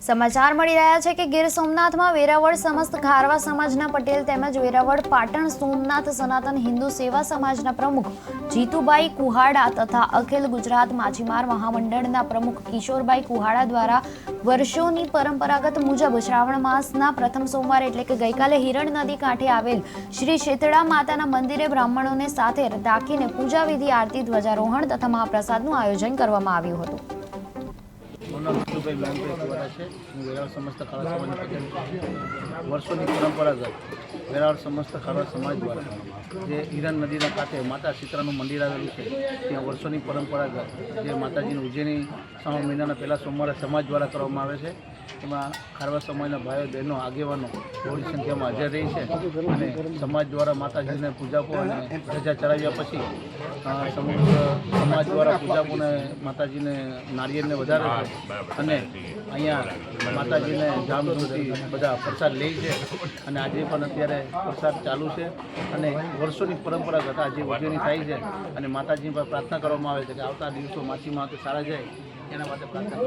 સમાચાર મળી રહ્યા છે કે ગીર સોમનાથમાં વેરાવળ સમસ્ત ખારવા સમાજના પટેલ તેમજ વેરાવળ પાટણ સોમનાથ સનાતન હિન્દુ સેવા સમાજના પ્રમુખ જીતુભાઈ કુહાડા તથા અખિલ ગુજરાત માછીમાર મહામંડળના પ્રમુખ કિશોરભાઈ કુહાડા દ્વારા વર્ષોની પરંપરાગત મુજબ શ્રાવણ માસના પ્રથમ સોમવાર એટલે કે ગઈકાલે હિરણ નદી કાંઠે આવેલ શ્રી શીતળા માતાના મંદિરે બ્રાહ્મણોને સાથે રાખીને પૂજા વિધિ, આરતી, ધ્વજારોહણ તથા મહાપ્રસાદનું આયોજન કરવામાં આવ્યું હતું। વેરાવળ સમસ્ત ખારવા સમાજના પટેલ વર્ષોની પરંપરાગત વેરાવળ સમસ્ત ખારવા સમાજ દ્વારા જે હિરણ નદીના કાંઠે માતા શીતળાનું મંદિર આવેલું છે ત્યાં વર્ષોની પરંપરાગત જે માતાજીની ઉજવણી શ્રાવણ મહિનાના પહેલા સોમવારે સમાજ દ્વારા કરવામાં આવે છે। એમાં ખારવા સમાજના ભાઈઓ બહેનો આગેવાનો બહોળી સંખ્યામાં હાજર રહી છે અને સમાજ દ્વારા માતાજીને પૂજાપો અને ધજા ચડાવ્યા પછી સમાજ દ્વારા પૂજાપોને માતાજીને નારિયેળને વધારે છે અને અહીંયા માતાજીને ધામધૂમથી બધા પ્રસાદ લે છે અને આજે પણ અત્યારે પ્રસાદ ચાલુ છે અને વર્ષોની પરંપરાગત આજે ઉજવણી થાય છે અને માતાજી પર પ્રાર્થના કરવામાં આવે છે કે આવતા દિવસો માછીમાં સારા જાય એના માટે પ્રાર્થના